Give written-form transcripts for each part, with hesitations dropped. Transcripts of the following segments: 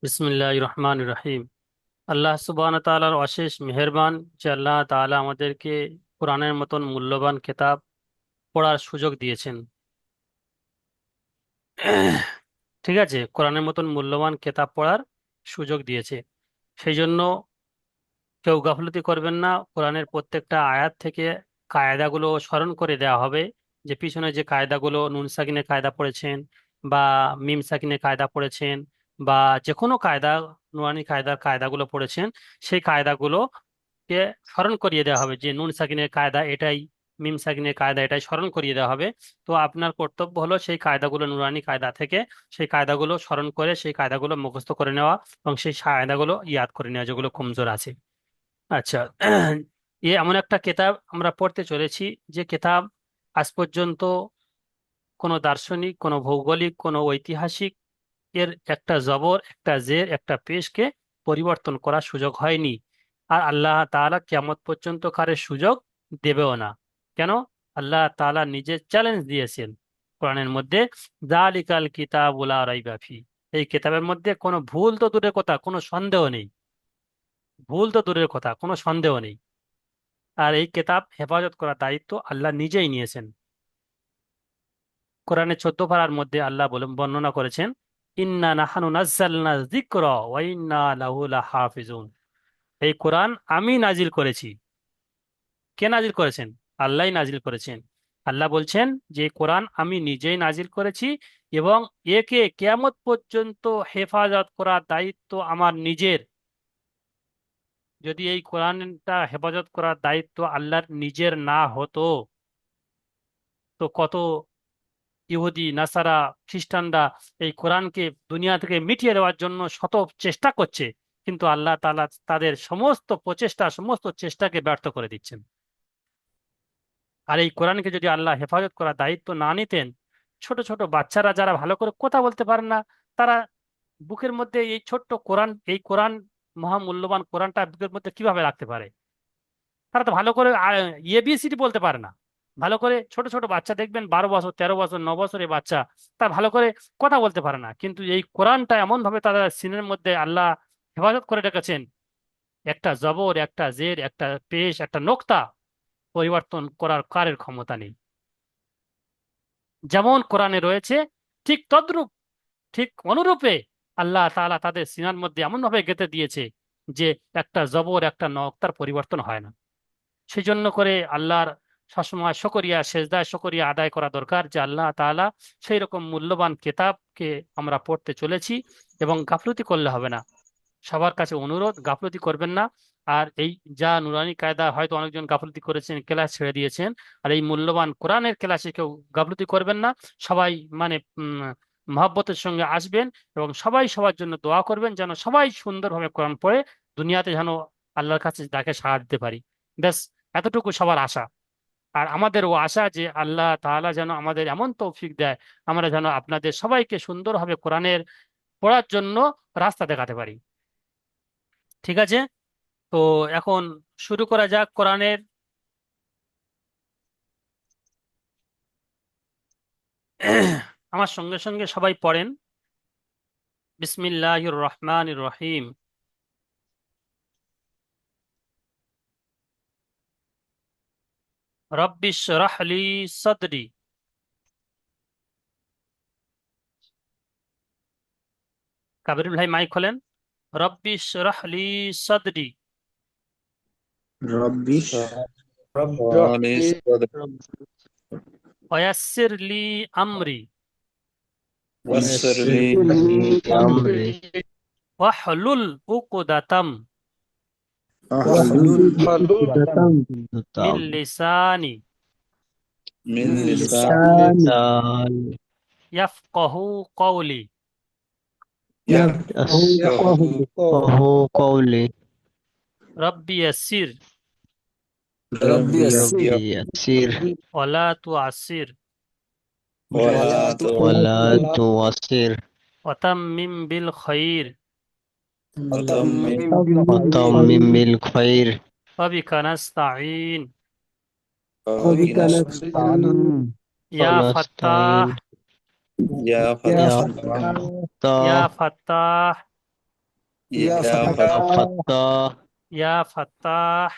বিসমিল্লাহ রহমান রহিম। আল্লাহ সুবহানাহু ওয়া তাআলার অশেষ মেহেরবান যে আল্লাহ তাআলা আমাদেরকে কোরআনের মতন মূল্যবান কিতাব পড়ার সুযোগ দিয়েছেন। ঠিক আছে, কোরআনের মতন মূল্যবান কিতাব পড়ার সুযোগ দিয়েছে। সেই জন্য কেউ গাফলতি করবেন না। কোরআনের প্রত্যেকটা আয়াত থেকে কায়দাগুলো স্মরণ করে দেওয়া হবে, যে পিছনে যে কায়দাগুলো নুন সাকিনের কায়দা পড়েছেন বা মিম সাকিনের কায়দা পড়েছেন বা যে কোনো কায়দা, নুরানি কায়দার কায়দাগুলো পড়েছেন, সেই কায়দাগুলো কে স্মরণ করিয়ে দেওয়া হবে যে নুন সাকিনের কায়দা এটাই, মিম সাকিনের কায়দা এটাই স্মরণ করিয়ে দেওয়া হবে। তো আপনার কর্তব্য হলো সেই কায়দাগুলো, নুরানি কায়দা থেকে সেই কায়দাগুলো স্মরণ করে সেই কায়দাগুলো মুখস্থ করে নেওয়া এবং সেই কায়দাগুলো ইয়াদ করে নেওয়া যেগুলো কমজোর আছে। আচ্ছা, এমন একটা কিতাব আমরা পড়তে চলেছি যে কিতাব আজ পর্যন্ত কোনো দার্শনিক, কোনো ভৌগোলিক, কোনো ঐতিহাসিক এর একটা জবর, একটা জের, একটা পেশকে পরিবর্তন করার সুযোগ হয়নি। আর আল্লাহ তাআলা কিয়ামত পর্যন্ত কারের সুযোগ দেবেও না। কেন? আল্লাহ তাআলা নিজে চ্যালেঞ্জ দিয়েছেন কোরআনের মধ্যে, যালিকাল কিতাবু লা রাইবা ফি। এই কিতাবের মধ্যে কোনো ভুল তো দূরের কথা, কোনো সন্দেহ নেই। ভুল তো দূরের কথা, কোনো সন্দেহ নেই। আর এই কিতাব হেফাজত করার দায়িত্ব আল্লাহ নিজেই নিয়েছেন। কোরআনের 14 পারার মধ্যে আল্লাহ বলেন, বর্ণনা করেছেন, ইন্না নাহানু নাজ্জালনা যিকরা ওয়া ইন্না লাহু লাহাফিজুন। এই কোরআন আমি নাজিল করেছি। কে নাজিল করেছেন? আল্লাহই নাজিল করেছেন। আল্লাহ বলছেন যে এই কোরআন আমি নিজেই নাজিল করেছি এবং একে কিয়ামত পর্যন্ত হেফাজত করার দায়িত্ব আমার নিজের। যদি এই কোরআনটা হেফাজত করার দায়িত্ব আল্লাহর নিজের না হতো, তো কত ইহুদি, নাসারা, খ্রিস্টানরা এই কোরআনকে দুনিয়া থেকে মিটিয়ে দেওয়ার জন্য শত চেষ্টা করছে, কিন্তু আল্লাহ তাআলা তাদের সমস্ত প্রচেষ্টা, সমস্ত চেষ্টাকে ব্যর্থ করে দিচ্ছেন। আর এই কোরআনকে যদি আল্লাহ হেফাজত করার দায়িত্ব না নিতেন, ছোট ছোট বাচ্চারা যারা ভালো করে কথা বলতে পারেন না, তারা বুকের মধ্যে এই ছোট্ট কোরআন, এই কোরআন, মহামূল্যবান কোরআনটা বুকের মধ্যে কিভাবে রাখতে পারে? তারা তো ভালো করে এবিসিডি বলতে পারে না। ভালো করে ছোট ছোট বাচ্চা দেখবেন, 12 বছর, 13 বছর, 9 বছরের বাচ্চা, তারা ভালো করে কথা বলতে পারে না, কিন্তু এই কোরআনটা এমন ভাবে তারা সিনের মধ্যে আল্লাহ হেফাজত করে রেখেছেন, একটা জবর, একটা জের, একটা পেশ, একটা নোক্তা পরিবর্তন করার কারের ক্ষমতা নেই। যেমন কোরআনে রয়েছে ঠিক তদ্রূপ, ঠিক অনুরূপে আল্লাহ তাআলা তাদের সিনার মধ্যে এমন ভাবে গেঁথে দিয়েছে যে একটা জবর, একটা নক্তার পরিবর্তন হয় না। সেই জন্য করে আল্লাহর সবসময় শুকরিয়া, সেজদায় শুকরিয়া আদায় করা দরকার যে আল্লাহ তাআলা সেই রকম মূল্যবান কিতাবকে আমরা পড়তে চলেছি, এবং গাফলতি করলে হবে না। সবার কাছে অনুরোধ, গাফলতি করবেন না। আর এই যা নুরানি কায়দা হয়তো অনেকজন গাফলতি করেছেন, ক্লাস ছেড়ে দিয়েছেন, আর এই মূল্যবান কোরআনের ক্লাসে কেউ গাফলতি করবেন না। সবাই মানে মহব্বতের সঙ্গে আসবেন এবং সবাই সবার জন্য দোয়া করবেন যেন সবাই সুন্দরভাবে কোরআন পড়ে দুনিয়াতে যেন আল্লাহর কাছে তাকে সাহায্য দিতে পারি। ব্যাস, এতটুকু সবার আশা। আর আমাদেরও আশা যে আল্লাহ তাআলা যেন আমাদের এমন তৌফিক দেয়, আমরা যেন আপনাদের সবাইকে সুন্দরভাবে কোরআনের পড়ার জন্য রাস্তা দেখাতে পারি। ঠিক আছে, তো এখন শুরু করা যাক কোরআনের। আমার সঙ্গে সঙ্গে সবাই পড়েন, বিসমিল্লাহির রহমানির রহিম। রব্বিশ রাহলি সদরি। কাবির ভাই মাইক খোলেন। রব্বিশ রাহলি সদরি ربي رب اشرح اشرح لي لي صدري ওয়ায়াসসির লি আমরি ويسر ويسر لي لي أمري أمري ওয়াহলুল উকদাতাম واحلل واحلل মিন عقدة লিসানি من من لساني لساني ইয়াফকাহু কওলি। يفقهوا قولي يفقه قولي. রব্বি ইয়াসসির ربي ربي يسر يسير ওয়ালা তুআসসির ولا ولا تعسر تعسر ওয়াতাম্মিম বিল খাইর وتمم وتمم بالخير. ওয়াবিকা নাস্তাঈন। وبك نستعين ইয়া ফাত্তাহ ونستعين. يا يا فتاح ইয়া فتاح ফাত্তাহ يا يا فتاح. فتاح. ইয়া ফাত্তাহ।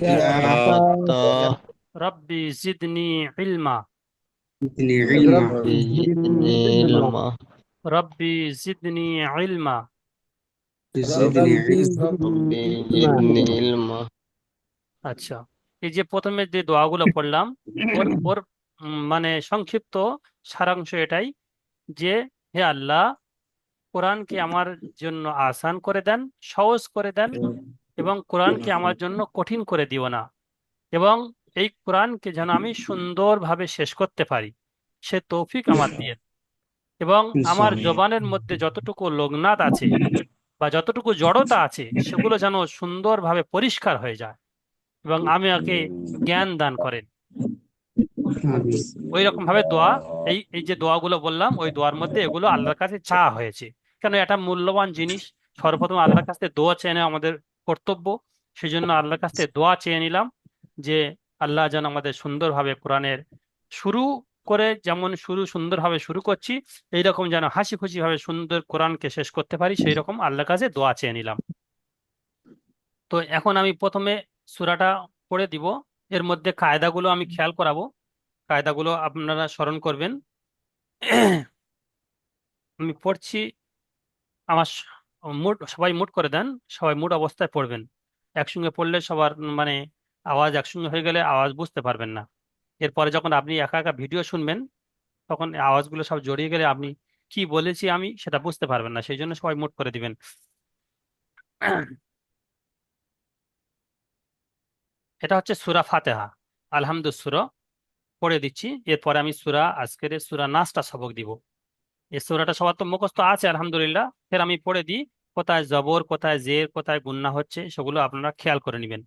يا يا فتاح. فتاح. রব্বি জিদনি ইলমা। ربي زدني علما. রব্বি জিদনি ইলমা। ربي ربي زدني زدني علما. علما. আচ্ছা, এই যে প্রথমে যে দোয়াগুলো পড়লাম, ওর ওর মানে সংক্ষিপ্ত সারাংশ এটাই যে, হে আল্লাহ, কোরআনকে আমার জন্য আসান করে দেন, সহজ করে দেন, এবং কোরআনকে আমার জন্য কঠিন করে দিও না, এবং এই কোরআনকে যেন আমি সুন্দরভাবে শেষ করতে পারি সে তৌফিক আমার দিয়ে, এবং আমার জবানের মধ্যে যতটুকু লগ্নাত আছে বা যতটুকু জড়তা আছে সেগুলো যেন সুন্দরভাবে পরিষ্কার হয়ে যায়, এবং আমি ওকে জ্ঞান দান করেন। ওই রকম ভাবে দোয়া, এই এই যে দোয়াগুলো বললাম ওই দোয়ার মধ্যে এগুলো আল্লাহর কাছে চাওয়া হয়েছে। কেন এটা মূল্যবান জিনিস, সর্বপ্রথম আল্লাহর কাছে দোয়া চেয়ে নেওয়া আমাদের কর্তব্য। সেই জন্য আল্লাহর কাছে দোয়া চেয়ে নিলাম যে আল্লাহ যেন আমাদের সুন্দরভাবে কোরআনের শুরু করে, যেমন সুন্দরভাবে শুরু করছি, এইরকম যেন হাসি খুশি ভাবে সুন্দর কোরআনকে শেষ করতে পারি, সেই রকম আল্লাহর কাছে দোয়া চেয়ে নিলাম। তো এখন আমি প্রথমে সূরাটা পড়ে দিব, এর মধ্যে কায়দাগুলো আমি খেয়াল করাবো, কায়দাগুলো আপনারা স্মরণ করবেন। আমি পড়ছি, আমার মুড সবাই মুড করে দেন, সবাই মুড অবস্থায় পড়বেন। একসঙ্গে পড়লে সবার মানে আওয়াজ একসঙ্গে হয়ে গেলে আওয়াজ বুঝতে পারবেন না। এরপরে যখন আপনি একা একা ভিডিও শুনবেন তখন আওয়াজগুলো সব জড়িয়ে গেলে আপনি কি বলেছি আমি সেটা বুঝতে পারবেন না, সেই জন্য সবাই মুড করে দিবেন। এটা হচ্ছে সূরা ফাতিহা, আলহামদুলিল্লাহ সূরা পড়ে দিচ্ছি। এরপরে আমি আজকের সূরা নাসটা সবক দিব। এই সূরাটা সবার তো মুখস্থ আছে আলহামদুলিল্লাহ, ফের আমি পড়ে দিই, কোথায় জবর, কোথায় জের, কোথায় গুন্না হচ্ছে সেগুলো আপনারা খেয়াল করে নেবেন।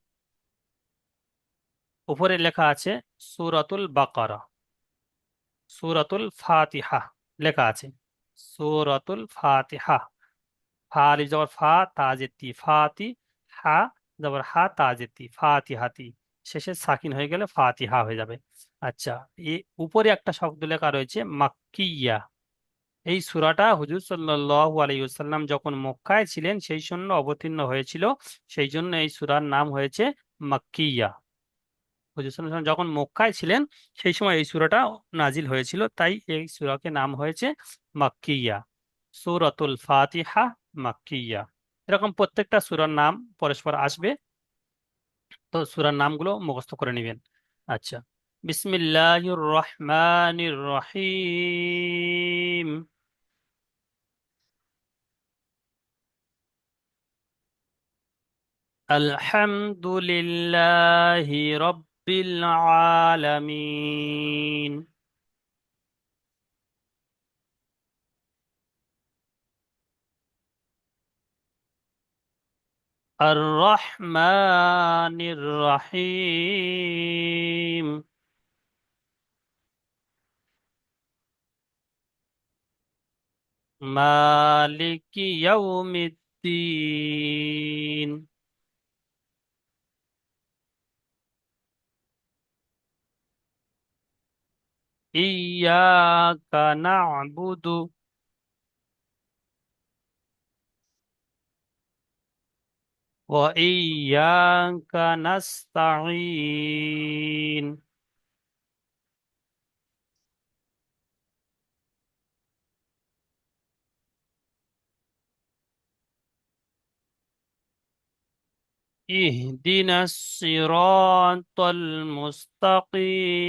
উপরে লেখা আছে সূরাতুল বাকারা, সূরাতুল ফাতিহা লেখা আছে, সূরাতুল ফাতিহা। ফা আলিফ জবর ফা, তা জের তি, ফাতি, হা জবর হা, তা জের তি, ফাতিহাতি, শেষে সাকিন হয়ে গেলে ফাতিহা হয়ে যাবে। আচ্ছা, উপরে একটা শব্দ লেখা রয়েছে মাক্কিয়া। এই সূরাটা হুজুর সাল্লাল্লাহু আলাইহি ওয়াসাল্লাম যখন মক্কায় ছিলেন সেই জন্য অবতীর্ণ হয়েছিল, সেই জন্য এই সূরার নাম হয়েছে মাক্কিয়া। হুজুর সাল্লাল্লাহু আলাইহি ওয়াসাল্লাম যখন মক্কায় ছিলেন সেই সময় এই সূরাটা নাজিল হয়েছিল, তাই এই সূরাকে নাম হয়েছে মাক্কিয়া। সূরাতুল ফাতিহা মাক্কিয়া। এরকম প্রত্যেকটা সূরার নাম পরস্পর আসবে, তো সূরার নামগুলো মুখস্থ করে নেবেন। আচ্ছা, বিসমিল্লাহির রহমানির রহিম। আলহামদুলিল্লাহি রব্বিল আলামিন। আর রহমানির রহিম। মালিকি ইয়াউমিদ্দিন। ইয়াকা না'বুদু ওয়া ইয়াকা নাস্তাঈন। ইহদিনাস সিরাতাল মুস্তাকিম।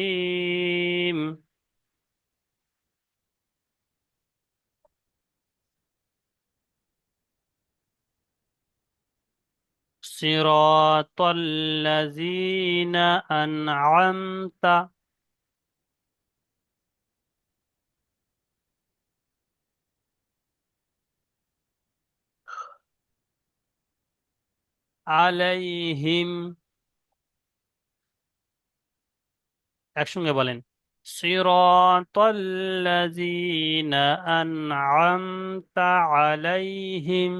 صراط الذين أنعمت عليهم। একসঙ্গে বলেন, صراط الذين أنعمت عليهم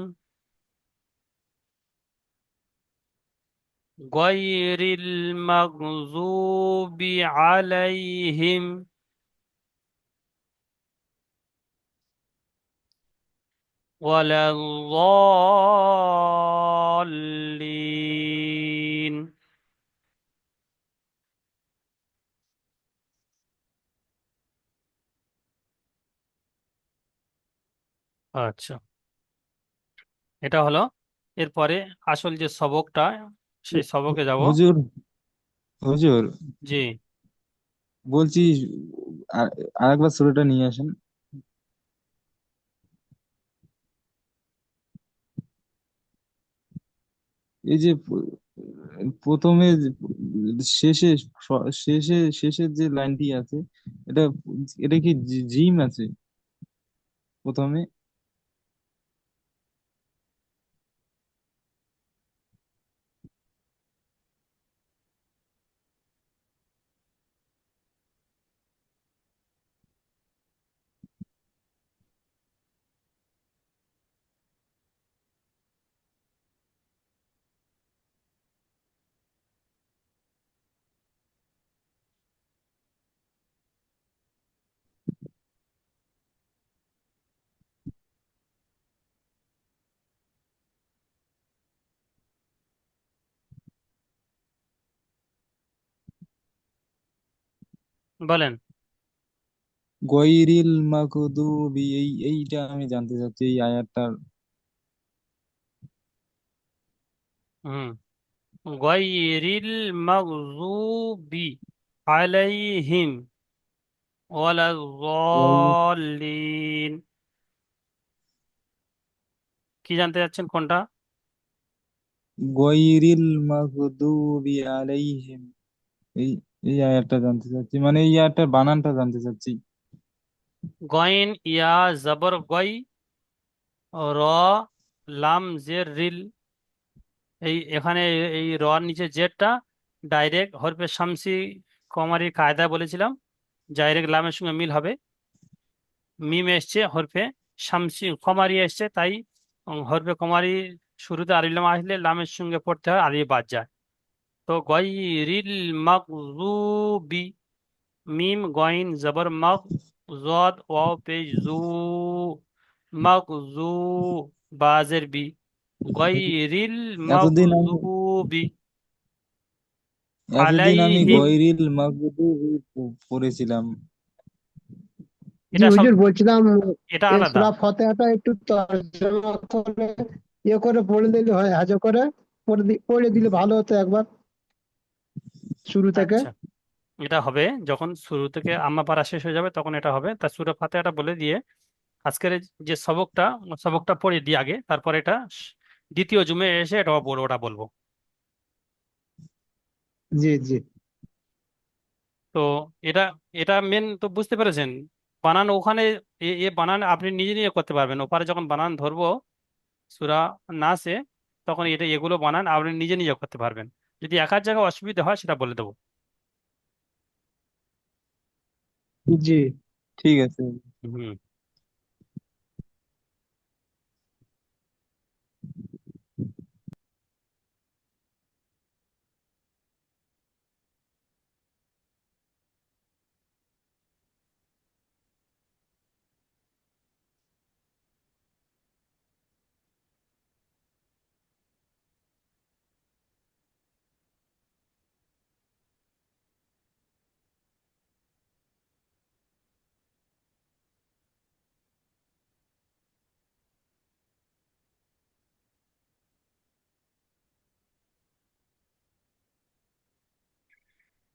غير المغضوب عليهم ولا الضالين। আচ্ছা, এটা হলো। এরপরে আসল যে সবকটা, সেই সবকে যাব। হুজুর, হুজুর জি। বলছি, আর- আরেকবার সূরাটা নিয়ে আসেন। এই যে প্রথমে শেষে শেষের যে লাইনটি আছে, এটা এটা কি জিম আছে প্রথমে? বলেন। গয়রিল মাগদুবি, এইটা আমি জানতে চাচ্ছি, এই আয়াতটার। হুম। গায়রিল মাগযুবি আলাইহিম ওয়ালা যাল্লিন। কি জানতে চাচ্ছেন, কোনটা? গয়রিল মাগদুবি আলাইহিম, এই এই আয়াতটা জানতে চাচ্ছি, মানে এই আয়াতটার বানানটা জানতে চাচ্ছি। গয়েন ইয়া জবর গই, র লাম জের রিল। এই এখানে এই র নিচে জেরটা ডাইরেক্ট হরফে শামসি কমারির কায়দা বলেছিলাম, ডাইরেক্ট লামের সঙ্গে মিল হবে। মিম এসছে হরফে শামসি কমারি এসছে, তাই হরফে কমারি শুরুতে আলিফ লাম আসলে লামের সঙ্গে পড়তে হয়, আলিফ বাদ যায়। তো গয়রিল মাগযুবি, মিম গইন জবর মগ, জদ ওয়াও পেশ জু, মগজু বাজের বি, গয়রিল এতদিন আমি মগজুবি এতদিন আমি আলাইহিম। গয়রিল মাগদুবি পড়েছিলাম। জি এটা সব, হুজুর, বলছিলাম এটা এই আলাদা। সূরা ফাতিহাটা একটু তর্জমা করে করে পড়ে দিলে হয়, হাজা করে পড়ে দিলে ভালো হতো একবার শুরু থেকে। আচ্ছা, এটা হবে যখন শুরু থেকে আম্মা পারা শেষ হয়ে যাবে, তখন এটা হবে। তা সূরা ফাতিহাটা বলে দিয়ে আজকের এই যে সবকটা, সবকটা পড়ে দিয়ে আগে, তারপর এটা দ্বিতীয় জুমে এসে এটা বলবো, ওটা বলবো। জি জি তো এটা এটা মেন তো বুঝতে পেরেছেন। বানান ওখানে, এ বানান আপনি নিজে নিজে করতে পারবেন। ওপারে যখন বানান ধরবো সূরা নাসে, তখন এটা এগুলো বানান আপনি নিজে নিজে করতে পারবেন। যদি এক আধ জায়গায় অসুবিধা হয় সেটা বলে দেবো। জি। ঠিক আছে। হুম।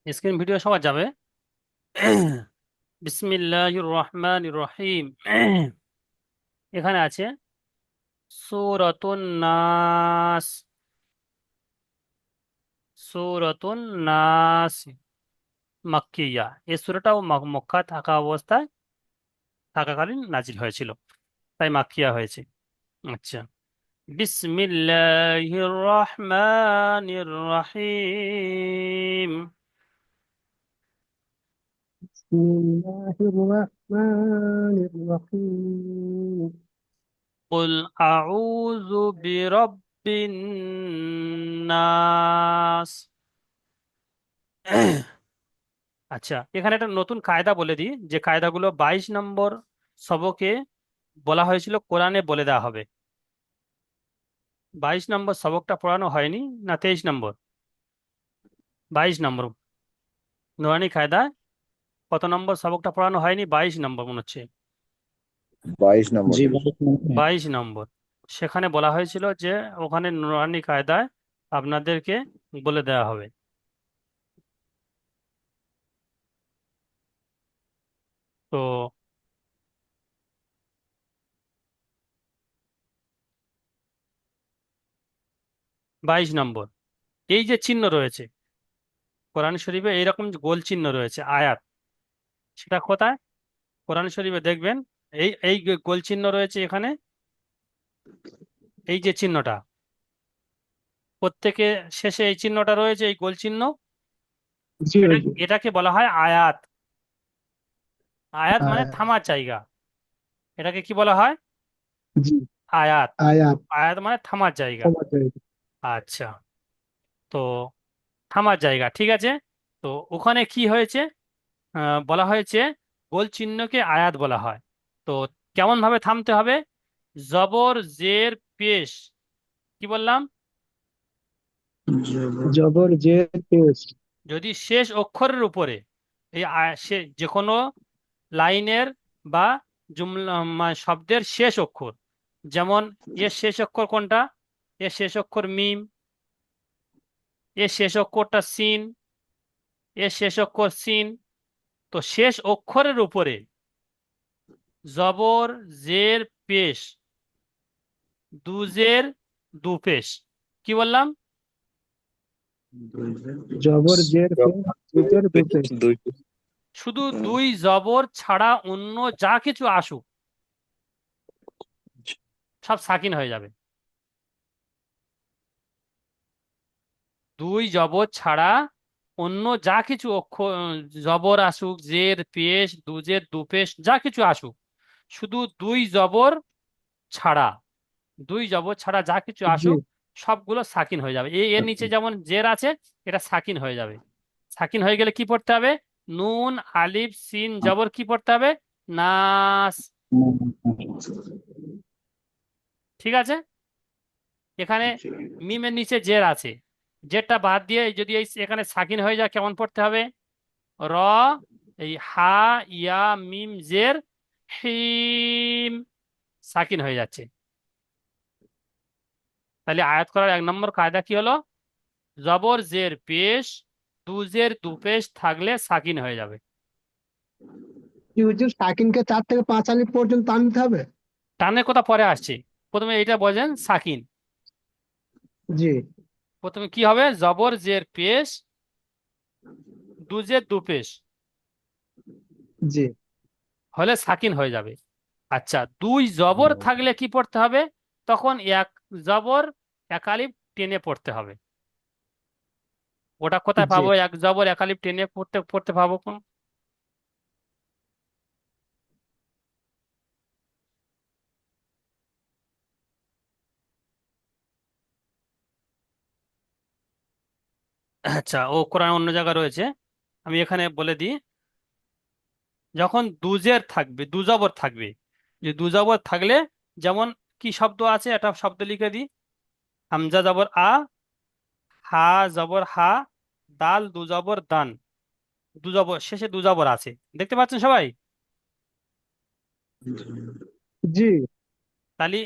স্ক্রিন ভিডিও সবার যাবে। বিসমিল্লাহির রহমানির রহিম। এখানে আছে সূরাতুন নাস, সূরাতুন নাস মাক্কিয়া। এই সূরাটাও মক্কা থাকা অবস্থায় থাকাকালীন নাজিল হয়েছিল, তাই মাক্কিয়া হয়েছে। আচ্ছা। বিসমিল্লাহির রহমানির রহিম। বিসমিল্লাহির রহমানির রহিম। কুল আউযু বিরাব্বিন নাস। আচ্ছা, এখানে একটা নতুন কায়দা বলে দিই, যে কায়দাগুলো 22 নম্বর সবকে বলা হয়েছিল কোরআনে বলে দেওয়া হবে। 22 নম্বর সবকটা পড়ানো হয়নি, না 23 নম্বর? 22 নম্বর নুরানি কায়দায় কত নম্বর সবকটা পড়ানো হয়নি? 22 নম্বর মনে হচ্ছে। 22 নম্বর। জি 22 নম্বর। 22 নম্বর। সেখানে বলা হয়েছিল যে ওখানে নুরানি কায়দায় আপনাদেরকে বলে দেওয়া হবে। তো 22 নম্বর, এই যে চিহ্ন রয়েছে কোরআন শরীফে, এইরকম যে গোল চিহ্ন রয়েছে আয়াত, সেটা কোথায়? কোরআন শরীফে দেখবেন এই এই গোল চিহ্ন রয়েছে এখানে, এই যে চিহ্নটা, প্রত্যেকে শেষে এই চিহ্নটা রয়েছে, এই গোল চিহ্ন। জি এটা হুজুর। এটাকে বলা হয় আয়াত। আয়াত মানে আয়াত। থামার জায়গা। এটাকে কি বলা হয়? জি। আয়াত। আয়াত। আয়াত মানে থামার জায়গা। ক্ষমা চাই। আচ্ছা, তো থামার জায়গা, ঠিক আছে। তো ওখানে কি হয়েছে? বলা হয়েছে গোল চিহ্নকে আয়াত বলা হয়। তো কেমন ভাবে থামতে হবে? জবর জের পেশ, কি বললাম? জবর জের পেশ। যদি শেষ অক্ষরের উপরে এই যে কোনো লাইনের বা জুমলা শব্দের শেষ অক্ষর, যেমন এর শেষ অক্ষর কোনটা? এর শেষ অক্ষর মিম, এর শেষ অক্ষরটা সিন, এর শেষ অক্ষর সিন। তো শেষ অক্ষরের উপরে জবর জের পেশ, দুজের দু পেশ, কি বললাম? জবর জের পেশ। দুজের দু পেশ। দুই। শুধু দুই জবর ছাড়া অন্য যা কিছু আসুক সব সাকিন হয়ে যাবে। দুই জবর ছাড়া অন্য যা কিছু অক্ষর, জবর আসুক, জের পেশ, দুজের দু পেশ, যা কিছু আসুক, শুধু দুই জবর ছাড়া, দুই জবর ছাড়া যা কিছু জি আসুক সবগুলো সাকিন হয়ে যাবে। এর নিচে যেমন জের আছে, এটা সাকিন হয়ে যাবে। সাকিন হয়ে গেলে কি পড়তে হবে? নুন আলিফ সিন জবর, কি পড়তে হবে? নাস। ঠিক আছে। এখানে মিমের নিচে জের আছে, জেরটা বাদ দিয়ে যদি এই এখানে সাকিন হয়ে যায়, কেমন পড়তে হবে? র, এই হা, ইয়া, মিম, জের, হিম, সাকিন হয়ে যাচ্ছে। তাহলে আয়াত করার 1 নম্বর কায়দা কি হলো? জবর জের পেশ, দুজের দু পেশ থাকলে সাকিন হয়ে যাবে। কি হুজুর, সাকিনকে 4 থেকে 5 আলিফ পর্যন্ত টানতে হবে? টানের কথা পরে আসছে, প্রথমে এটা বোঝেন সাকিন। জি। প্রথমে কি হবে? জবর জের পেশ, দুজের দু পেশ জি। হলে সাকিন হয়ে যাবে। আচ্ছা, দুই জবর থাকলে কি পড়তে হবে? তখন এক জবর এক আলিফ টেনে পড়তে হবে। ওটা কোথায় জি। পাবো? এক জবর এক আলিফ টেনে পড়তে পড়তে পাবো কোন? আচ্ছা, ও কোরআন অন্য জায়গায় রয়েছে, আমি এখানে বলে দিই। যখন দুজের থাকবে, দুজবর থাকবে, যে দুজবর থাকলে, যেমন কি শব্দ আছে, একটা শব্দ লিখে দিই। হামজা জবর আ, হা জবর হা, দাল দু জবর দান, দুজবর শেষে দুজবর আছে, দেখতে পাচ্ছেন সবাই? জি। তাহলে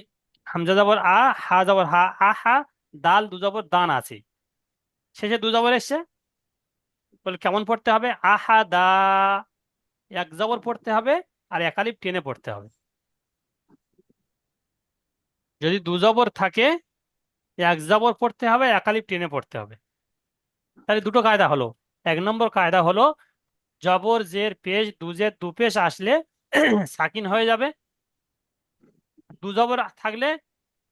হামজা জবর আ, হা জবর হা, আহা, দাল দু জবর দান আছে, শেষে দু জবর এসছে, বলে কেমন পড়তে হবে? আহা দা, এক জবর পড়তে হবে আর এক আলিফ টেনে পড়তে হবে। যদি দু জবর থাকে, এক জবর পড়তে হবে, এক আলিফ টেনে পড়তে হবে। তাহলে দুটো কায়দা হলো। 1 নম্বর কায়দা হলো জবর জের পেশ, দুজের দু পেশ আসলে সাকিন হয়ে যাবে। দু জবর থাকলে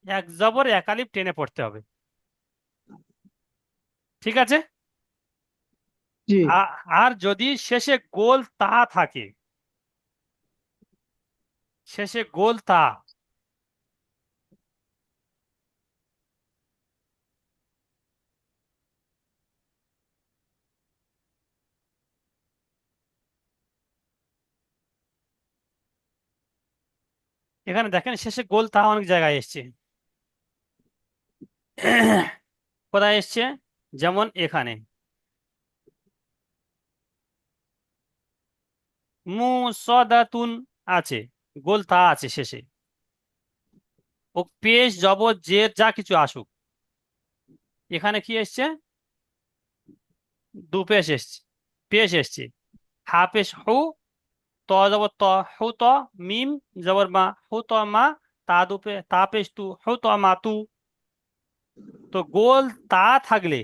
এক জবর এক আলিফ টেনে পড়তে হবে। ঠিক আছে। জি। আর যদি শেষে গোল তা থাকে, শেষে গোল তা, এখানে দেখেন শেষে গোল তা অনেক জায়গায় এসছে। কোথায় এসছে? যেমন এখানে মুসাদাতুন আছে, গোল তা আছে শেষে। ও পেশ জবর জের যা কিছু আসুক, এখানে কি এসছে? দু পেশ এসছে, পেশ এসছে। হা পেশ হু, ত জবর ত, হু ত, মিম জবর মা, হু ত মা, তা দু পে, তা পেশ তু, হু ত মা তু। তো গোল তা থাকলে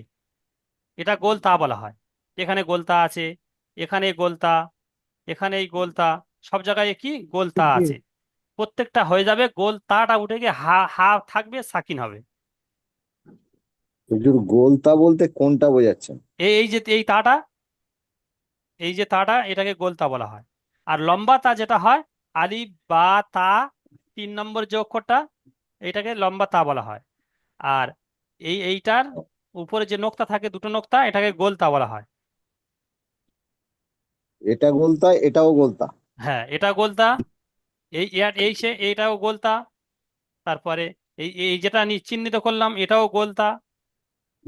এটা গোল তা বলা হয়। এখানে গোলতা আছে, এখানে গোলতা, এখানে এই গোলতা, সব জায়গায় কি গোলতা জি আছে। প্রত্যেকটা হয়ে যাবে গোল তাটা উঠে গিয়ে হা হা থাকবে, সাকিন হবে। হুজুর গোলতা বলতে কোনটা বোঝাচ্ছেন? এই যে এই তাটা, এই যে তাটা, এটাকে গোলতা বলা হয়। আর লম্বা তা যেটা হয়, আলিফ বা তা, 3 নম্বর যে অক্ষরটা, এটাকে লম্বা তা বলা হয়। আর এইটার উপরে যে নোক্তা থাকে, দুটো নোক্তা, এটাকে গোলতা বলা হয়। এটা গোলতা, এটাও গোলতা। হ্যাঁ, এটা গোলতা। এই সে এইটাও গোলতা। তারপরে এই এই যেটা চিহ্নিত করলাম, এটাও গোলতা।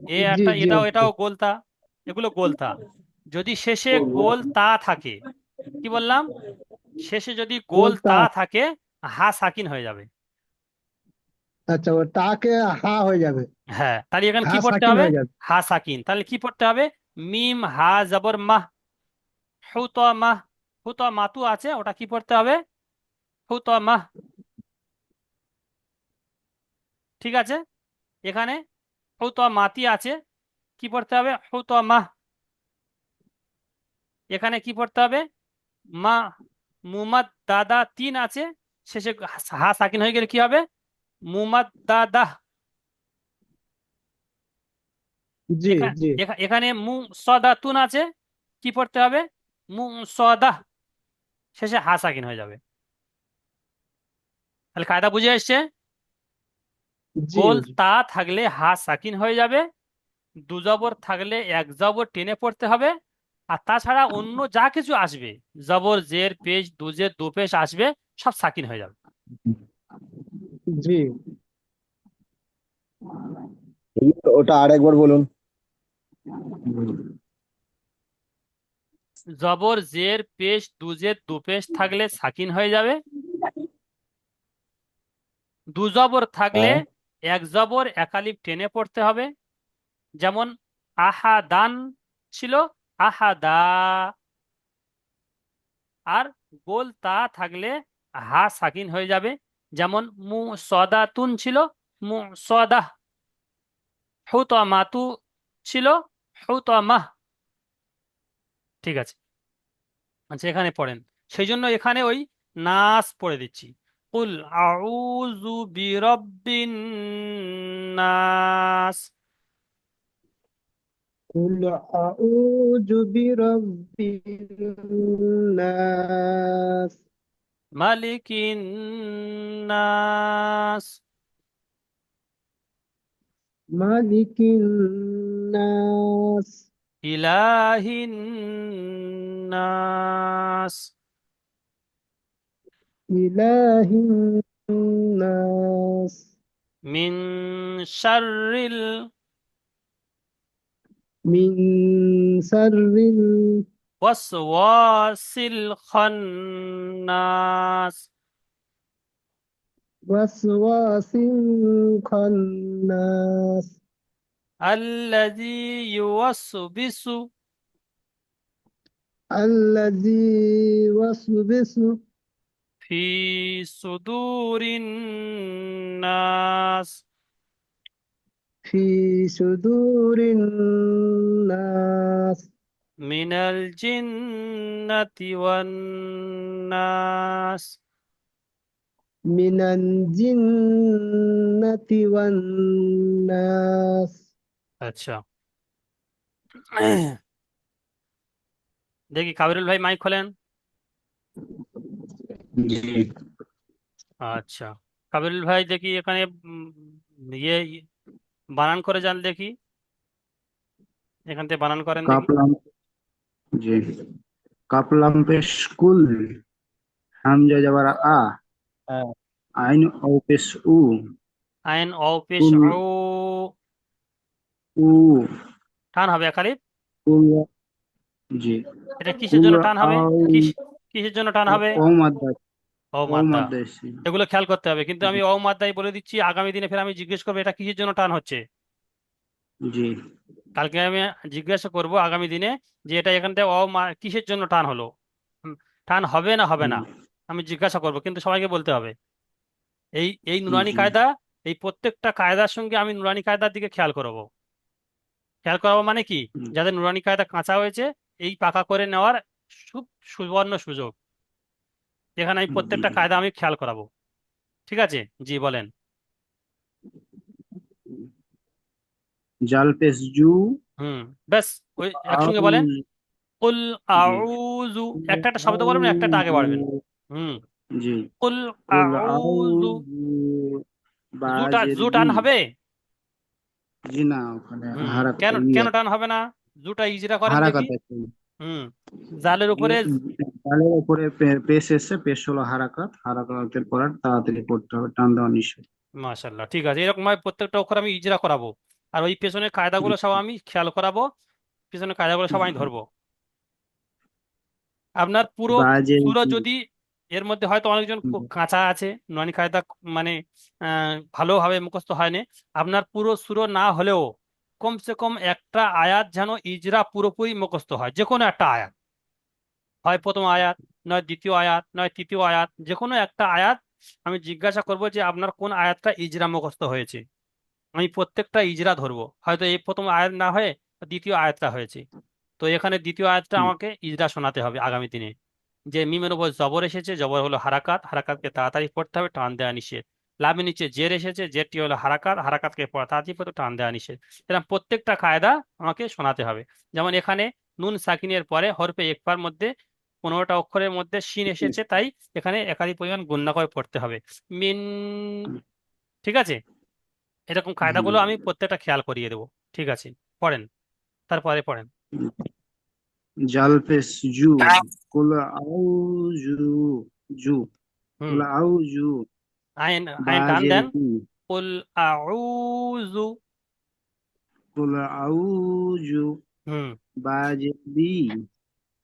জি জি এটাও গোলতা। এগুলো গোলতা। যদি শেষে গোল তা থাকে, কি বললাম? শেষে যদি গোল গোলতা। তা থাকে, হা সাকিন হয়ে যাবে। আচ্ছা, ও তাকে হা হয়ে যাবে, হ্যাঁ, তাহলে এখানে হা কি পড়তে সাকিন হবে? হয়ে যাবে। হা সাকিন। তাহলে কি পড়তে হবে? মিম হা জবর মাহ, হুত মাহ, হুত মাতু আছে, ওটা কি পড়তে হবে? হুত মাহ। ঠিক আছে। এখানে হুত মাতি আছে, কি পড়তে হবে? হুত মাহ। এখানে কি পড়তে হবে? মা, মুমাদ দাদা 3 আছে, শেষে হা সাকিন হয়ে গেলে কি হবে? মুমাদ দাদা। জি জি এখানে মু সদাতুন আছে, কি পড়তে হবে? মু সদা, শেষে হা সাকিন হয়ে যাবে। তাহলে কায়দা বুঝে এসছে? জি গোল হুজুর। তা থাকলে হা সাকিন হয়ে যাবে, দু জবর থাকলে এক জবর টেনে পড়তে হবে। আর তাছাড়া অন্য যা কিছু আসবে, জবর জের পেশ দু জের দু পেশ আসবে, সব সাকিন হয়ে যাবে। জি হুজুর, ওটা আরেকবার বলুন। জবর জের পেশ দু জের দু পেশ থাকলে সাকিন হয়ে যাবে। দু জবর থাকলে হ্যাঁ। এক জবর একালিফ টেনে পড়তে হবে। যেমন আহাদান ছিল, আহাদা। আর গোল তা থাকলে হা সাকিন হয়ে যাবে। যেমন মু সদাতুন ছিল, মু সদাহ। মাতু ছিল, মাহ। ঠিক আছে। আচ্ছা, এখানে পড়েন। সেই জন্য এখানে ওই নাস পড়ে দিচ্ছি। কুল আউযু বিরাব্বিন নাস, কুল আউযু বিরাব্বিন নাস, মালিকিন নাস, মালিকিন নাস, ইলাহিন নাস, ইলাহিন নাস, মিন শাররিল মিন শাররিল ওয়াসওয়াসিল খান্নাস, ওয়াসওয়াসিল খান্নাস, আল্লাযী ইউওয়াসবিসু আল্লাযী ওয়াসবিসু ফি সুদুরিন নাস, ফি সুদুরিন নাস, মিনাল জিন্নাতি ওয়ান নাস। মিনাল জিন্নাতি ওয়ান নাস। আচ্ছা। দেখি কাবিরুল ভাই মাইক খোলেন। জি। আচ্ছা, কাবিরুল ভাই দেখি এখানে ইয়ে বানান করে যান দেখি, এখান থেকে বানান করেন দেখি। কাপলাম, জি, কাপলাম পেশ কুল, হামজা যাবার আ, হ্যাঁ আইন ও পেশ উ আইন অ পেশ কুল ও, উ টান হবে একালিপ। কুল জি এটা কিসের কুল জন্য টান হবে? আউ কিস কিসের জন্য টান হবে? ও মাদ্দা ও ও মাদ্দা। মাদ্দা এসছে এগুলো খেয়াল করতে হবে, কিন্তু জি আমি ও মাদ্দাই বলে দিচ্ছি, আগামী দিনে ফের আমি জিজ্ঞেস করবো এটা কিসের জন্য টান হচ্ছে। জি কালকে আমি জিজ্ঞাসা করব আগামী দিনে যে এটা এখানটা কিসের জন্য টান হলো। টান হবে না হবে না, হুম, আমি জিজ্ঞাসা করব, কিন্তু সবাইকে বলতে হবে। এই এই নুরানি জি কায়দা, এই প্রত্যেকটা কায়দার সঙ্গে আমি নুরানি কায়দার দিকে খেয়াল করব। খেয়াল করাবো মানে কি, হুম, যাদের নুরানি কায়দা কাঁচা হয়েছে এই পাকা করে নেওয়ার সুবর্ণ সুযোগ। এখানে আমি জি প্রত্যেকটা কায়দা আমি খেয়াল করাবো। ঠিক আছে? জি বলেন। জাল পেশ জু হুম, ব্যাস, ওই একসঙ্গে আউ বলেন। কুল জি আউযু, কুল একটা একটা শব্দ বলবেন, একটা একটা আগে আউযু বাড়বেন। হুম, জি কুল কুল আউযু। আউযু জুটা বাজের জু বি টান হবে? জি না ওখানে হুম, হারাকাত কেন কেন টান হবে না? জুটা ইজরা করেন দেখি। হারাকাত আছে হুম, জালের উপরে। তালের উপরে পেশ এসছে পেশ হলো হারাকাত হারাকাতের পর আর তাড়াতাড়ি পড়তে হবে টান দেওয়া নিষেধ মাশাল্লাহ, ঠিক আছে, এরকম ভাবে প্রত্যেকটা অক্ষর আমি ইজরা করাবো। আর ওই পেছনের কায়দাগুলো সব আমি খেয়াল করাবো, পেছনের কায়দাগুলো সব আমি ধরবো। আপনার পুরো বাজের সূরা বি যদি, এর মধ্যে হয়তো অনেকজন কাঁচা আছে, নুরানি কায়দা মানে ভালোভাবে মুখস্থ হয়নি, আপনার পুরো সূরা না হলেও কমসে কম একটা আয়াত যেন ইজরা পুরোপুরি মুখস্থ হয়, যে কোনো একটা আয়াত, হয় প্রথম আয়াত, নয় দ্বিতীয় আয়াত, নয় তৃতীয় আয়াত, যে কোনো একটা আয়াত। আমি জিজ্ঞাসা করব যে আপনার কোন আয়াতটা ইজরা মুখস্থ হয়েছে। আমি প্রত্যেকটা ইজরা ধরবো, হয়তো এই প্রথম আয়াত না হয়ে দ্বিতীয় আয়াতটা হয়েছে, তো এখানে দ্বিতীয় আয়াতটা আমাকে ইজরা শোনাতে হবে আগামী দিনে। যে মিমের উপর জবর এসেছে, জবর হলো হারাকাত, হারাকাতকে তাড়াতাড়ি পড়তে হবে, টান দেওয়া নিষেধ। লামের নিচে জের এসেছে, জেরটি হলো হারাকাত, হারাকাতকে তাড়াতাড়ি পড়তে টান দেওয়া নিষেধ। এরকম প্রত্যেকটা কায়দা আমাকে শোনাতে হবে। যেমন এখানে নুন সাকিনের পরে হরফে একবার মধ্যে 15টা অক্ষরের মধ্যে শিন এসেছে, তাই এখানে একাধিক পরিমাণ গুণনা করে পড়তে হবে। মিন। ঠিক আছে? এরকম কায়দাগুলো আমি প্রত্যেকটা খেয়াল করিয়ে দেবো। ঠিক আছে, পড়েন, তারপরে পড়েন। জাল পেশ জু কুল আউযু জু হুম, কুল আউযু আইন আইন টান বাজের দেন। বি কুল আউযু। কুল আউযু হুম। বাজের বি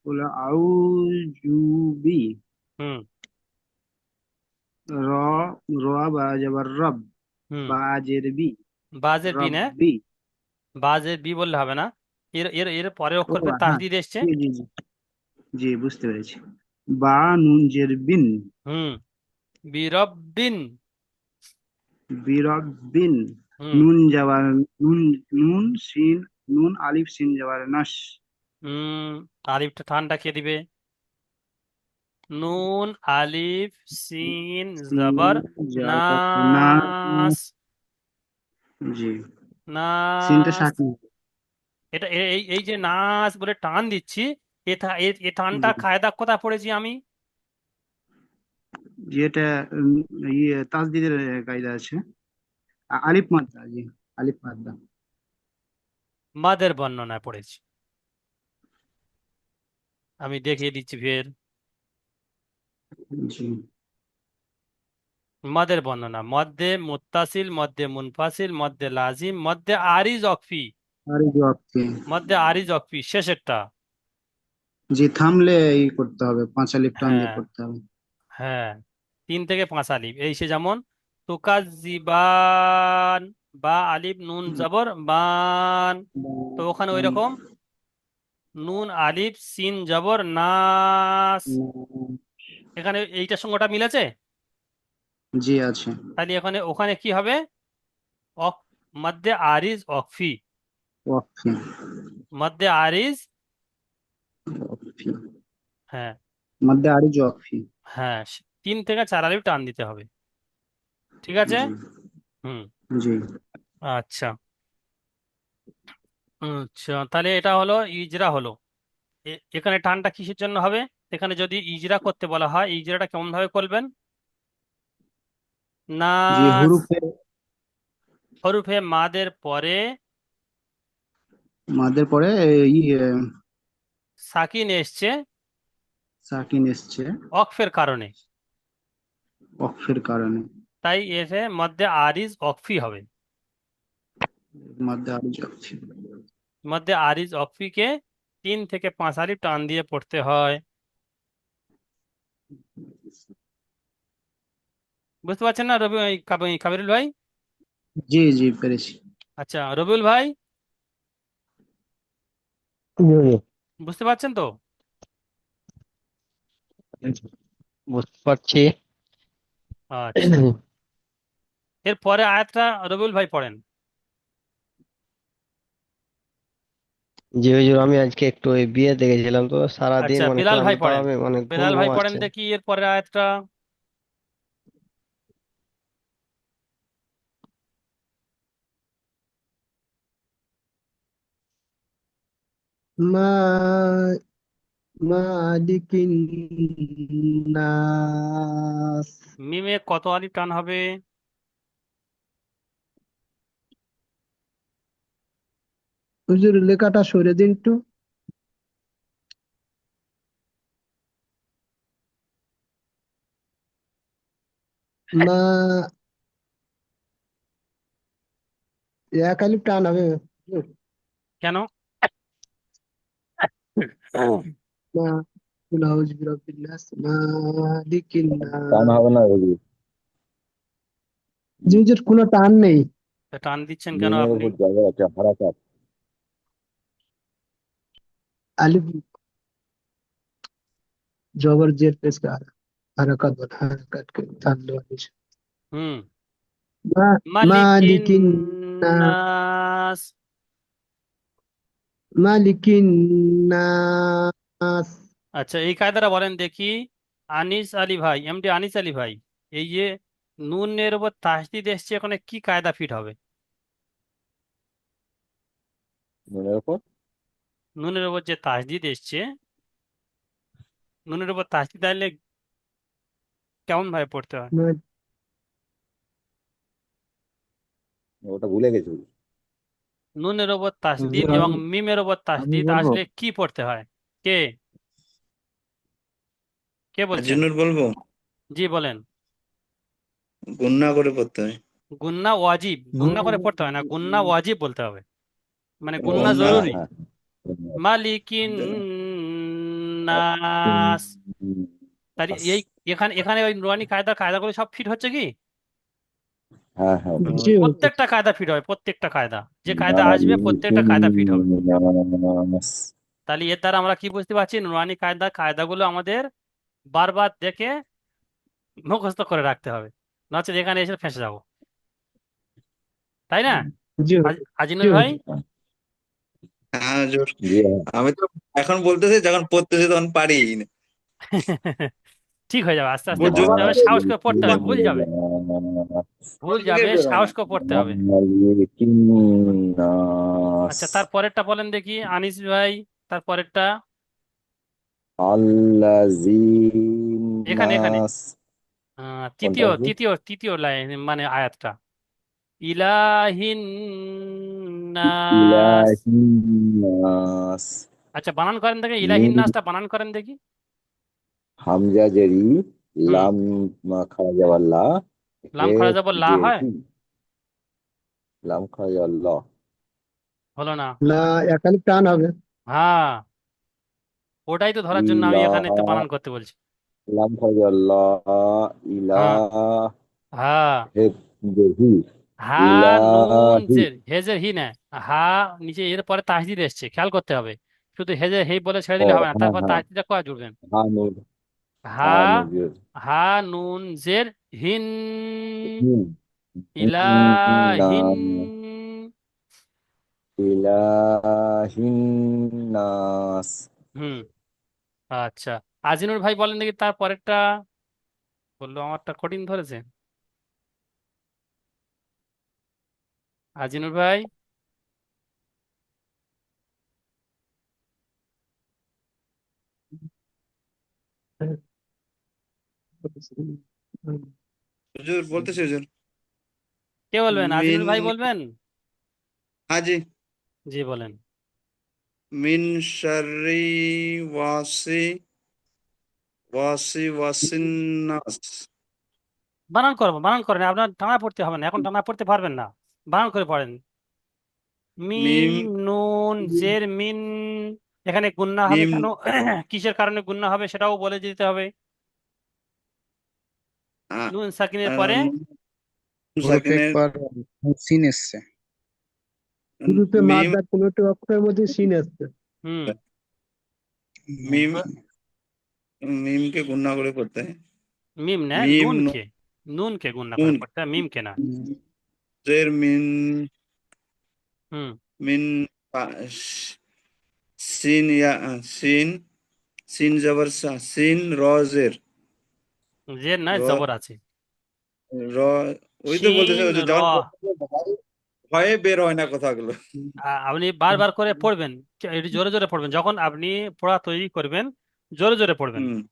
কুল আউযু বি হুম। র র বাজাবার রব হুম, বাজের বি বাজের বি না, রব্বি বাজের বি বললে হবে না। এর এর এর পরের ও অক্ষর ফের হ্যাঁ তাসদিদ এসছে। জি জি জি জি বুঝতে পেরেছি বা নুন জের বিন হুম, বিরব্বিন। বিরবিন হুম। নুন যাবার নুন নুন সিন নুন আলিফ সিন যাবার নাস হুম, আলিফটা ঠান্ডা কে দিবে? নুন আলিফ সিন সিন জবর যাবার নাস। নাস জি সিনটা নাস। সাকিন এটা এই এই যে নাস বলে টান দিচ্ছি, এ টানটা জি কায়দা কোথায় পড়েছি আমি? যেটা ইয়ে তাসদিদের কায়দা আছে আলিফ মাদ্দা জি আলিফ মাদ্দা মাদের বর্ণনায় পড়েছি। আমি দেখিয়ে দিচ্ছি ফের। জি মদের বর্ণনা: মধ্যে মুত্তাসিল, মধ্যে মুনফাসিল, মধ্যে লাজিম, মধ্যে আরিজ অকফি। আর এই জবাবকে মধ্যে আরিজ অকফি শেষেরটা। জি থামলে ই করতে হবে 5 আলিফ টান দিয়ে হ্যাঁ, পড়তে হবে হ্যাঁ, 3 থেকে 5 আলিফ, এই সে যেমন তুকাজিবান, বা আলিফ নুন জবর বান, তো ওখানে ওই রকম নুন আলিফ সিন জবর নাস। এখানে এইটার সঙ্গে ওটা মিলেছে। জি আছে তাহলে এখানে ওখানে কি হবে? অক, মধ্যে আরিজ অকফি, ওয়াকফি মধ্যে আরিজ। ওয়াকফি হ্যাঁ, মধ্যে আরিজ ওয়াকফি হ্যাঁ, 3 থেকে 4 আলিফ টান দিতে হবে। ঠিক আছে? জি হুম। জি আচ্ছা। আচ্ছা, তাহলে এটা হলো ইজরা হলো। এখানে টানটা কিসের জন্য হবে? এখানে যদি ইজরা করতে বলা হয়, ইজরাটা কেমন ভাবে করবেন? জি নাস। হুরুফে হরফে মাদের পরে মাদের পরে ইয়ে সাকিন এসছে সাকিন এসছে অকফের কারণে। ওয়াকফের কারণে তাই এসে মধ্যে আরিজ অকফি হবে। মধ্যে আরো যাচ্ছে। মধ্যে আরিজ অকফিকে 3 থেকে 5 আলিফ টান দিয়ে পড়তে হয়। বুঝতে পারছেন না রবি কাবিরুল ভাই? জি জি পেরেছি। আচ্ছা রবিউল ভাই, জি, জি। বুঝতে পারছেন তো? বুঝতে পারছি। আচ্ছা, এর পরে আয়াতটা রবিউল ভাই পড়েন। জি হুজুর, আমি আজকে একটু ওই বিয়েতে গেছিলাম, তো সারাদিন আচ্ছা মানে বিলাল ভাই ক্লান্ত, তাও পড়েন। আমি মানে ঘুম বিলাল ঘুম ভাই পড়েন আসছে। দেখি এর পরের আয়াতটা। মা মালিকিন নাস। মিমে কত আলিফ টান হবে? হুজুর লেখাটা সরে দিন একটু। মা, এক আলিফ টান হবে হুজুর। কেন? মা নাউজ বিরাব্বিন নাস মালিকিন টান নাস। হবে না হুজুর, জি হুজুর কোনো টান নেই। তা টান দিচ্ছেন কেন মিমের আপনি? উপর জায়গা আছে হারাকাত। আলিফ জবর জের পেশ का हरकत बना हरकत के टान दो हमेशा। হুম। मा, মালিকিন मालिकिन ना, নাস। मालिकिन नास। আচ্ছা এই কায়দাটা বলেন দেখি। আনিস আলী ভাই, এমডি আনিস আলী ভাই, এই যে নুনের উপর তাসদিদ এসছে, এখানে কি কায়দা ফিট হবে? মিমের উপর নুনের উপর যে তাসদিদ এসছে, নুনের উপর তাসদিদ আসলে কেমন ভাবে পড়তে হয়? मा- ওটা ভুলে গেছি হুজুর। নুনের উপর তাসদিদ হুজুর এবং আমি মিমের উপর আমি তাসদিদ বলবো। আসলে কি পড়তে হয়? কে কে বলছেন? জিন্নুর বলবো। জি বলেন। গুন্না করে পড়তে হয়। গুন্না ওয়াজিব, নুন গুন্না করে পড়তে হয় না, গুন্না ওয়াজিব বলতে হবে, মানে গুন্না গুন্না হ্যাঁ জরুরি। হ্যাঁ। মালিকিন নাস। তাহলে আস। এই এখানে এখানে ওই নুরানি কায়দাগুলো সব ফিট হচ্ছে কি? হ্যাঁ হ্যাঁ जी हुजूर। প্রত্যেকটা কায়দা ফিট হবে, প্রত্যেকটা কায়দা, যে কায়দা আসবে প্রত্যেকটা মালিকিন কায়দা ফিট হবে। নাস। তাহলে এর দ্বারা আমরা কি বুঝতে পারছি? নুরানি কায়দাগুলো আমাদের বারবার দেখে মুখস্থ করে রাখতে হবে, নচেত এখানে এসে ফেঁসে যাবো, তাই না? जी हुजूर। जी আজিনুল ভাই। हुजूर। হ্যাঁ হুজুর। জি হ্যাঁ। আমি তো এখন বলতেছি, যখন পড়তেছি তখন পারি না। ঠিক হয়ে যাবে, আস্তে আস্তে বুঝতে হবে, সাহস করে পড়তে হবে, ভুল যাবে, মালিকিন ভুল কোন দিকে যাবে, বেরোয় না। সাহস করে পড়তে হবে। নাস। আচ্ছা তার পরেরটা বলেন দেখি আনিস ভাই, তার পরেরটা। আল্লাযিন এখানে এখানে নাস। কোনটা তৃতীয় হুজুর? তৃতীয় তৃতীয় লাইন মানে আয়াতটা। ইলাহিন নাস। ইলাহিন নাস। আচ্ছা বানান করেন দেখি, ইলাহিন মিম নাসটা বানান করেন দেখি। হামজা জেরি, হুম। লাম খাড়া যাওয়ার লা, লাম হে খাড়া যাব লা জে হয়? হি, লাম খাড়া যাওয়ার ল। হলো না। ला एक अलिफ टान হবে। হ্যাঁ, ওটাই তো ধরার জন্য আমি ইলা, এখানে তো বানান করতে বলছি। লাম খাড়া যাওয়ার ল, ইলা, হ্যাঁ। হ্যাঁ। হে জে হি, হা নুন ইলাহি। জের হেজের হি না। হা নিচে এর পরে তাসদিদ এসছে, খেয়াল করতে হবে। শুধু হেজের হে বলে ছেড়ে ও দিলে হবে না, হ্যাঁ তারপর হ্যাঁ। তাসদিদটা কয়া জুড়বেন। হা নূর, হা, হা নূর। হা নুন জের হিন, হুম। না, ইলাহিন। ইলাহিন নাস। হুম। আচ্ছা আজিনুর ভাই বলেন দেখি তার পরেরটা। বললো আমারটা কঠিন ধরেছে। আজিনুর ভাই। হুজুর বলতেছি হুজুর। কে বলবেন? মিন, আজিনুল ভাই বলবেন? হাজি, জি বলেন। মিন শাররি ওয়াসি ওয়াসিন নাস। বানান করেন, আপনার টানা পড়তে হবে না, এখন টানা পড়তে পারবেন না, বানান করে পড়েন। মিম, মিম নুন, জের, মিন। এখানে গুন্না হবে মিম কেন? কিসের কারণে গুন্না হবে সেটাও বলে দিতে হবে। আ- নুন সাকিনের পরে নুন হরফের সাকিনের পর সিন এসছে। শুরুতে মিম মাদ্দার কোনোটি অক্ষরের মধ্যে সিন আসছে। হুম মিম মিমকে গুণা করে পড়তে হয়। মিম না, মিম নুনকে, নুনকে গুন্না করে নুন পড়তে হয়, মিমকে না। জের মিন হুম মিন সিন সিন সিন জবর সিন রজের জের নয়, র জবর আছে। র ওই তো বলতেছে শিন ওই যে র। যখন ভয়ে বের হয় না কথাগুলো। আপনি বারবার করে পড়বেন, একটু জোরে জোরে পড়বেন, যখন আপনি পড়া তৈরি করবেন জোরে জোরে পড়বেন। হুম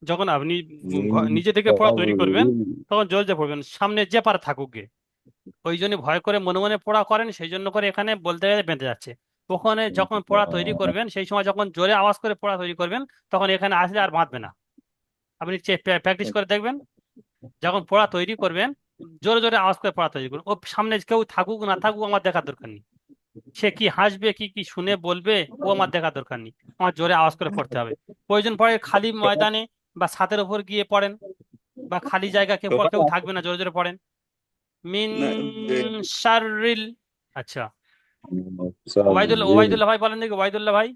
যখন আপনি মিন নিজে থেকে পড়া তৈরি করবেন তখন জোরে জোরে পড়বেন, সামনে যে পারে থাকুক গে। ওই জন্য ভয় করে মনে মনে পড়া করেন, সেই জন্য করে এখানে বলতে গেলে বেঁধে যাচ্ছে। ওখানে যখন পড়া তৈরি করবেন, সেই সময় যখন জোরে আওয়াজ করে পড়া তৈরি করবেন, তখন এখানে আসলে আর বাঁধবে না। আপনি প্র্যাকটিস করে দেখবেন, যখন পড়া তৈরি করবেন জোরে জোরে আওয়াজ করে পড়া তৈরি করুন। ও সামনে কেউ থাকুক না থাকুক আমার দেখার দরকার নেই, সে কি হাসবে কি কি শুনে বলবে ও আমার দেখার দরকার নেই, আমার জোরে আওয়াজ করে পড়তে হবে। প্রয়োজন পড়ে খালি ময়দানে বা ছাদের উপর গিয়ে পড়েন, বা খালি জায়গা কেউ কেউ থাকবে না, জোরে জোরে পড়েন। মিন না শাররিল। আচ্ছা, ওবায়দুল্লাহ, সাজিল ওবায়দুল্লাহ ভাই বলেন দেখি, ওবায়দুল্লাহ ভাই।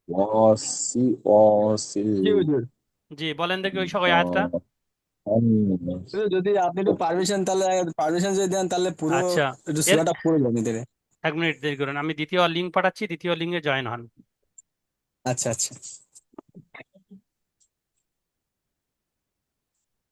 ওয়াসি ওয়াসিল জি হুজুর। জি বলেন দেখি ওই সকল আয়াতটা। হান্নাস হুজুর, যদি আপনি একটু পারমিশন যদি দেন তাহলে পুরো আচ্ছা, একটু এর সূরাটা পড়ে যাবেন এদের। 1 মিনিট দেরি করুন, আমি দ্বিতীয় লিঙ্ক পাঠাচ্ছি, দ্বিতীয় লিঙ্কে জয়েন হন। আচ্ছা আচ্ছা।